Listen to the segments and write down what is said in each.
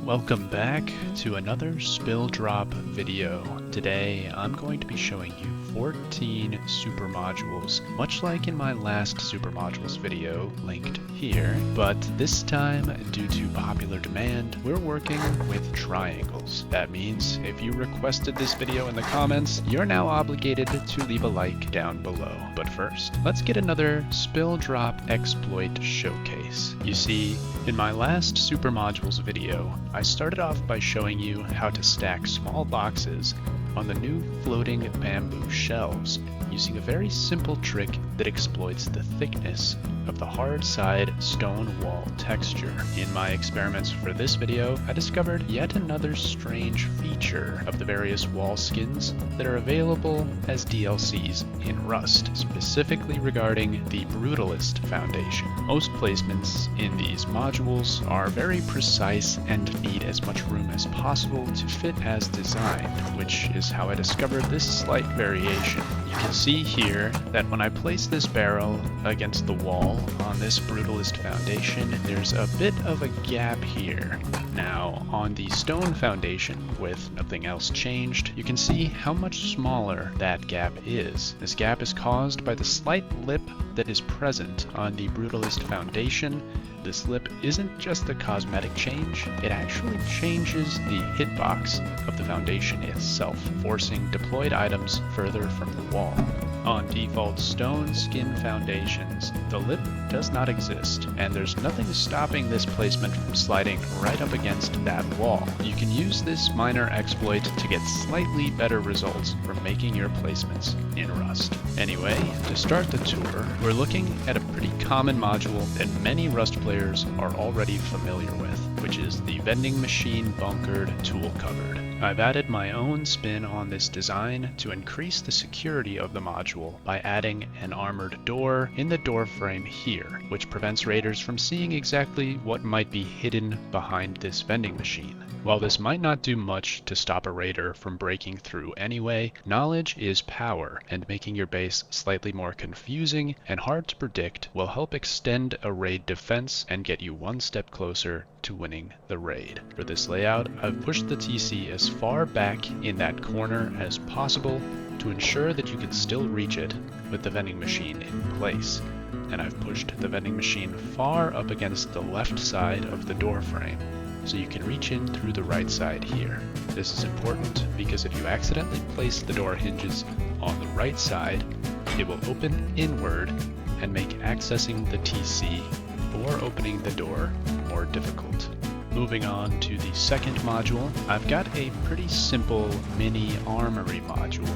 Welcome back to another Spilldrop video. Today I'm going to be showing you 14 super modules, much like in my last super modules video linked here, but this time due to popular demand we're working with triangles. That means if you requested this video in the comments, you're now obligated to leave a like down below. But first, let's get another Spilldrop exploit showcase. You see, in my last super modules video, I started off by showing you how to stack small boxes on the new floating bamboo shelves using a very simple trick that exploits the thickness of the hard side stone wall texture. In my experiments for this video, I discovered yet another strange feature of the various wall skins that are available as DLCs in Rust, specifically regarding the Brutalist foundation. Most placements in these modules are very precise and need as much room as possible to fit as designed, which is how I discovered this slight variation. You can see here that when I place this barrel against the wall on this Brutalist foundation, there's a bit of a gap here. Now, on the stone foundation, with nothing else changed, you can see how much smaller that gap is. This gap is caused by the slight lip that is present on the Brutalist foundation. This lip isn't just a cosmetic change, it actually changes the hitbox of the foundation itself, forcing deployed items further from the wall. On default stone skin foundations, the lip does not exist, and there's nothing stopping this placement from sliding right up against that wall. You can use this minor exploit to get slightly better results from making your placements in Rust. Anyway, to start the tour, we're looking at a pretty common module that many Rust players are already familiar with, which is the vending machine bunkered tool cupboard. I've added my own spin on this design to increase the security of the module by adding an armored door in the door frame here, which prevents raiders from seeing exactly what might be hidden behind this vending machine. While this might not do much to stop a raider from breaking through anyway, knowledge is power, and making your base slightly more confusing and hard to predict will help extend a raid defense and get you one step closer to winning the raid. For this layout, I've pushed the TC as far back in that corner as possible to ensure that you can still reach it with the vending machine in place. And I've pushed the vending machine far up against the left side of the door frame, so you can reach in through the right side here. This is important because if you accidentally place the door hinges on the right side, it will open inward and make accessing the TC or opening the door more difficult. Moving on to the second module, I've got a pretty simple mini Armory module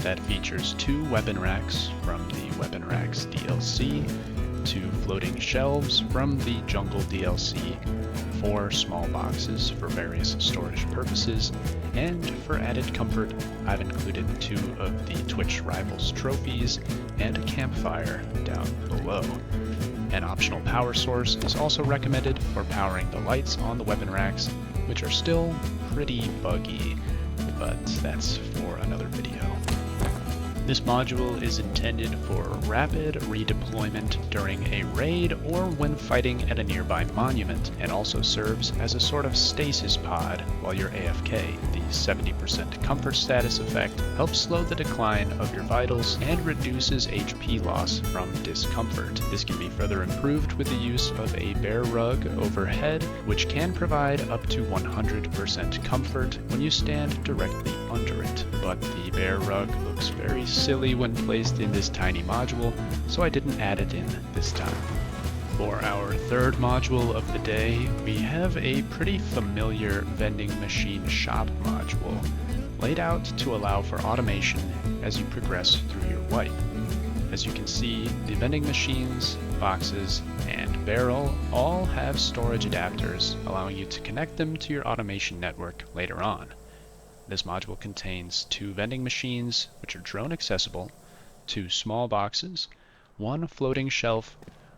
that features 2 weapon racks from the Weapon Racks DLC, 2 floating shelves from the Jungle DLC, 4 small boxes for various storage purposes, and for added comfort, I've included 2 of the Twitch Rivals trophies and a campfire down below. An optional power source is also recommended for powering the lights on the weapon racks, which are still pretty buggy, but that's for another video. This module is intended for rapid redeployment during a raid or when fighting at a nearby monument, and also serves as a sort of stasis pod while you're AFK. The 70% comfort status effect helps slow the decline of your vitals and reduces HP loss from discomfort. This can be further improved with the use of a bear rug overhead, which can provide up to 100% comfort when you stand directly under it. But the bear rug looks very silly when placed in this tiny module, so I didn't add it in this time. For our third module of the day, we have a pretty familiar vending machine shop module, laid out to allow for automation as you progress through your wipe. As you can see, the vending machines, boxes, and barrel all have storage adapters, allowing you to connect them to your automation network later on. This module contains 2 vending machines, which are drone accessible, 2 small boxes, 1 floating shelf,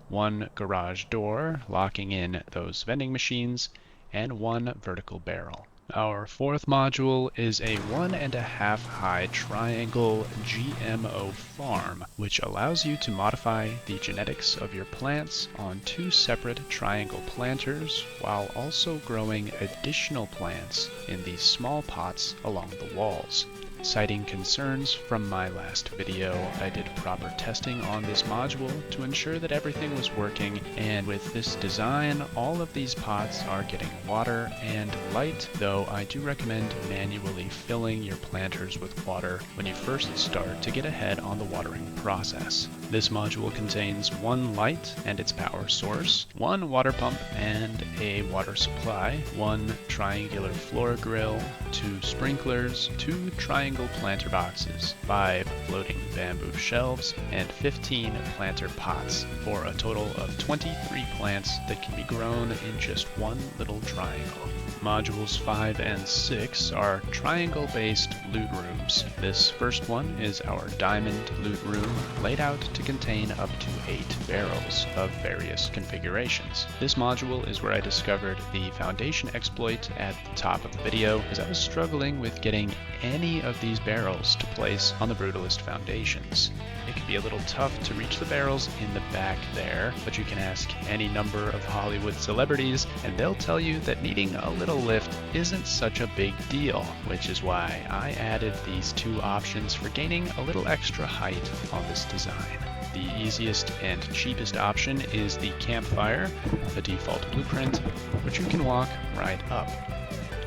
1 garage door locking in those vending machines, and 1 vertical barrel. Our fourth module is a 1.5 high triangle GMO farm, which allows you to modify the genetics of your plants on 2 separate triangle planters while also growing additional plants in these small pots along the walls. Citing concerns from my last video, I did proper testing on this module to ensure that everything was working, and with this design, all of these pots are getting water and light, though I do recommend manually filling your planters with water when you first start to get ahead on the watering process. This module contains 1 light and its power source, 1 water pump and a water supply, 1 triangular floor grill, 2 sprinklers, 2 triangle planter boxes, 5 floating bamboo shelves, and 15 planter pots, for a total of 23 plants that can be grown in just 1 little triangle. Modules 5 and 6 are triangle-based loot rooms. This first one is our diamond loot room, laid out to contain up to 8 barrels of various configurations. This module is where I discovered the foundation exploit at the top of the video, as I was struggling with getting any of these barrels to place on the Brutalist foundations. It can be a little tough to reach the barrels in the back there, but you can ask any number of Hollywood celebrities and they'll tell you that needing a little lift isn't such a big deal, which is why I added these 2 options for gaining a little extra height on this design. The easiest and cheapest option is the campfire, the default blueprint, which you can walk right up.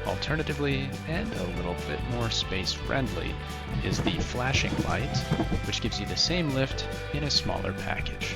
Alternatively, and a little bit more space friendly, is the flashing light, which gives you the same lift in a smaller package.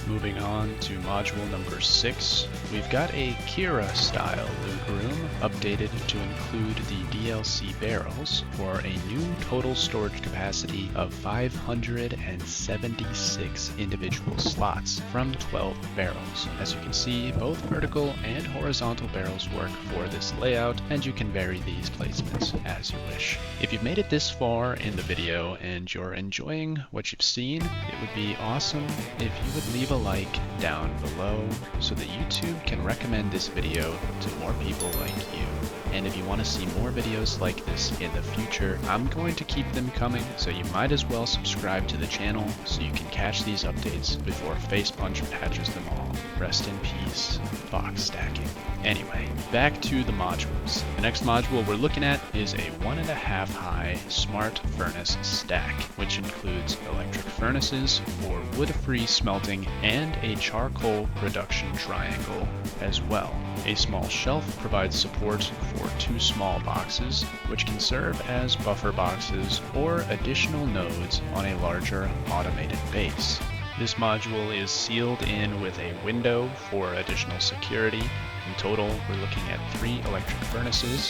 Moving on to module number 6, we've got a Kira style loot room, updated to include the DLC barrels for a new total storage capacity of 576 individual slots from 12 barrels. As you can see, both vertical and horizontal barrels work for this layout, and you can vary these placements as you wish. If you've made it this far in the video and you're enjoying what you've seen, it would be awesome if you would leave a like down below so that YouTube can recommend this video to more people like you. And if you want to see more videos like this in the future, I'm going to keep them coming, so you might as well subscribe to the channel so you can catch these updates before Facepunch patches them all. Rest in peace, box stacking. Anyway, back to the modules. The next module we're looking at is a 1.5 high smart furnace stack, which includes electric furnaces for wood-free smelting and a charcoal production triangle as well. A small shelf provides support for 2 small boxes, which can serve as buffer boxes or additional nodes on a larger automated base. This module is sealed in with a window for additional security. In total, we're looking at 3 electric furnaces,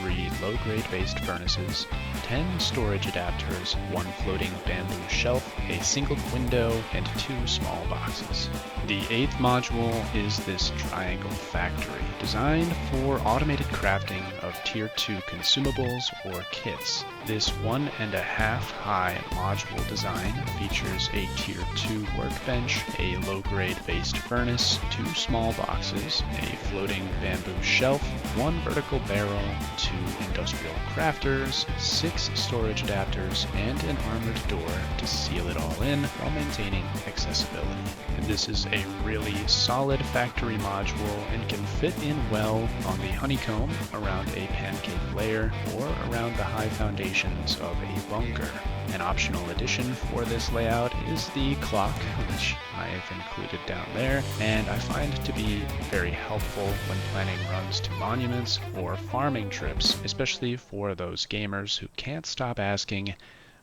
3 low-grade based furnaces, 10 storage adapters, 1 floating bamboo shelf, a single window, and 2 small boxes. The 8th module is this triangle factory, designed for automated crafting of Tier 2 consumables or kits. This 1.5 high module design features a Tier 2 workbench, a low-grade based furnace, 2 small boxes, a floating bamboo shelf, 1 vertical barrel, 2 industrial crafters, 6 storage adapters, and an armored door to seal it all in while maintaining accessibility. And this is a really solid factory module and can fit in well on the honeycomb around a pancake layer or around the high foundations of a bunker. An optional addition for this layout is the clock, which I have included down there, and I find to be very helpful when planning runs to monuments or farming trips, especially for those gamers who can't stop asking,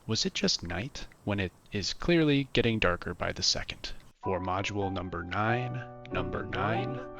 was it just night? When it is clearly getting darker by the second. For module number 9,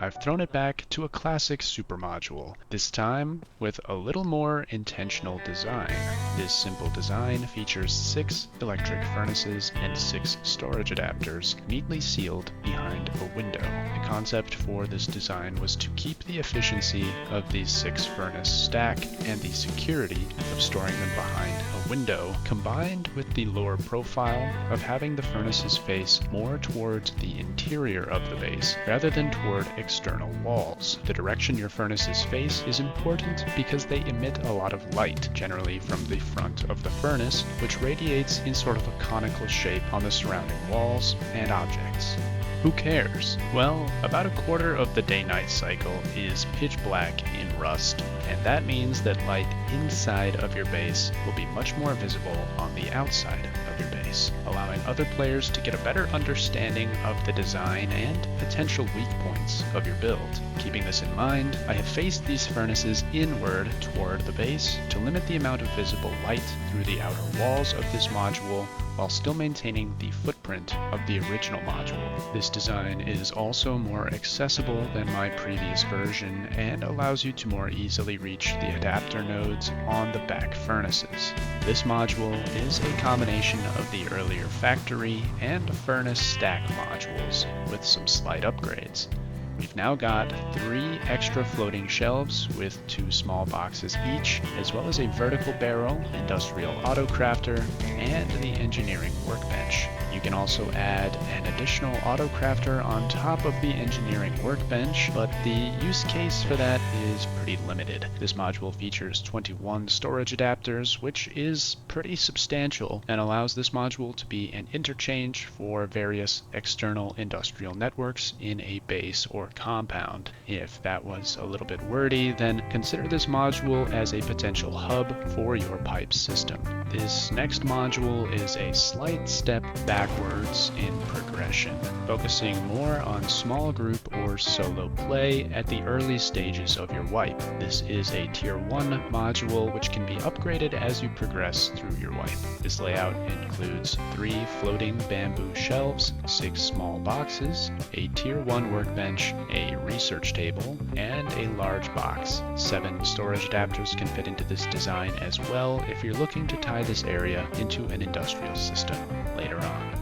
I've thrown it back to a classic super module, this time with a little more intentional design. This simple design features 6 electric furnaces and 6 storage adapters neatly sealed behind a window. The concept for this design was to keep the efficiency of the 6 furnace stack and the security of storing them behind a window, combined with the lower profile of having the furnaces face more towards the interior of the base rather than toward external walls. The direction your furnaces face is important because they emit a lot of light, generally from the front of the furnace, which radiates in sort of a conical shape on the surrounding walls and objects. Who cares? Well, about a quarter of the day-night cycle is pitch black in Rust, and that means that light inside of your base will be much more visible on the outside of your base, allowing other players to get a better understanding of the design and potential weak points of your build. Keeping this in mind, I have faced these furnaces inward toward the base to limit the amount of visible light through the outer walls of this module while still maintaining the footprint of the original module. This design is also more accessible than my previous version and allows you to more easily reach the adapter nodes on the back furnaces. This module is a combination of the earlier factory and furnace stack modules with some slight upgrades. We've now got 3 extra floating shelves with 2 small boxes each, as well as a vertical barrel, industrial auto crafter, and the engineering workbench. You can also add an additional auto crafter on top of the engineering workbench, but the use case for that is pretty limited. This module features 21 storage adapters, which is pretty substantial and allows this module to be an interchange for various external industrial networks in a base or compound. If that was a little bit wordy, then consider this module as a potential hub for your pipe system. This next module is a slight step backwards in progression, focusing more on small group or solo play at the early stages of your wipe. This is a tier 1 module which can be upgraded as you progress through your wipe. This layout includes 3 floating bamboo shelves, 6 small boxes, a tier 1 workbench, a research table, and a large box. 7 storage adapters can fit into this design as well if you're looking to tie this area into an industrial system later on.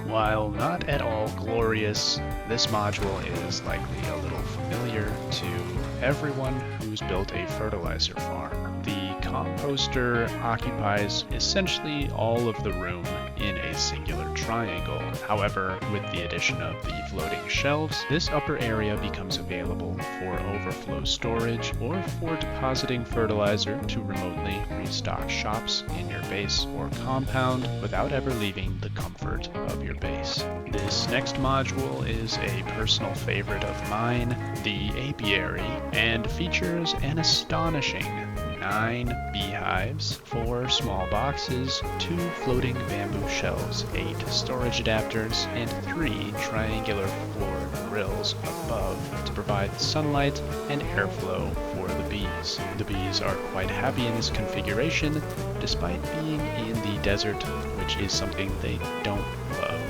While not at all glorious, this module is likely a little familiar to everyone who's built a fertilizer farm. The composter occupies essentially all of the room in a singular triangle. However, with the addition of the floating shelves, this upper area becomes available for overflow storage or for depositing fertilizer to remotely restock shops in your base or compound without ever leaving the comfort of your base. This next module is a personal favorite of mine, the Apiary, and features an astonishing 9 beehives, 4 small boxes, 2 floating bamboo shelves, 8 storage adapters, and 3 triangular floor grills above to provide sunlight and airflow for the bees. The bees are quite happy in this configuration, despite being in the desert, which is something they don't love.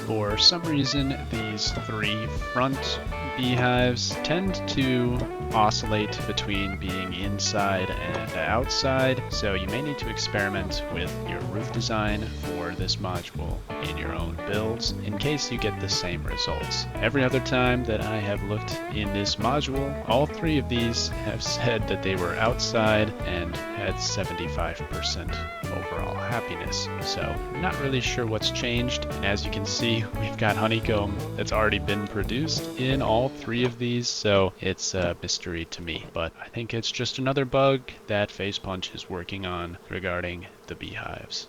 For some reason, these 3 front beehives tend to oscillate between being inside and outside, so you may need to experiment with your roof design for this module in your own builds in case you get the same results. Every other time that I have looked in this module, all 3 of these have said that they were outside and had 75% overall happiness. So not really sure what's changed, and as you can see, we've got honeycomb that's already been produced in all 3 of these, so it's a mystery to me. But I think it's just another bug that Facepunch is working on regarding the beehives.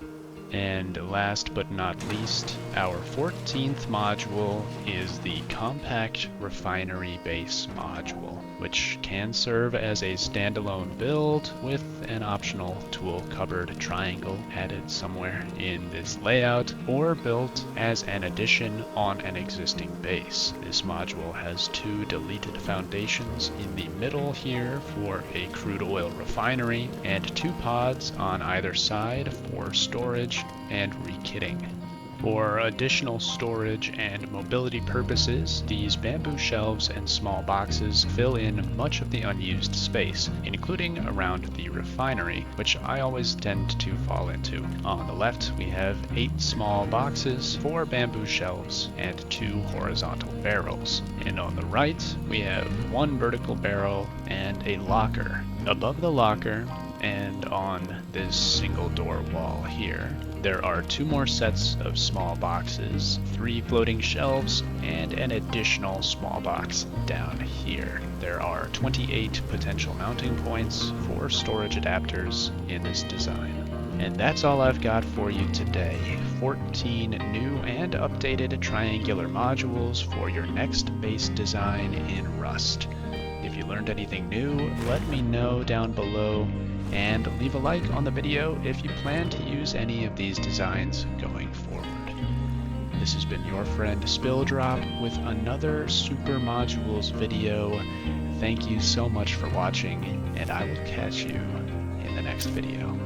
And last but not least, our 14th module is the Compact Refinery Base module, which can serve as a standalone build with an optional tool cupboard triangle added somewhere in this layout, or built as an addition on an existing base. This module has 2 deleted foundations in the middle here for a crude oil refinery, and 2 pods on either side for storage and rekitting. For additional storage and mobility purposes, these bamboo shelves and small boxes fill in much of the unused space, including around the refinery, which I always tend to fall into. On the left, we have 8 small boxes, 4 bamboo shelves, and 2 horizontal barrels. And on the right, we have 1 vertical barrel and a locker. Above the locker, and on this single door wall here. There are 2 more sets of small boxes, 3 floating shelves, and an additional small box down here. There are 28 potential mounting points for storage adapters in this design. And that's all I've got for you today. 14 new and updated triangular modules for your next base design in Rust. If you learned anything new, let me know down below, and leave a like on the video if you plan to use any of these designs going forward. This has been your friend Spilldrop with another Super Modules video. Thank you so much for watching, and I will catch you in the next video.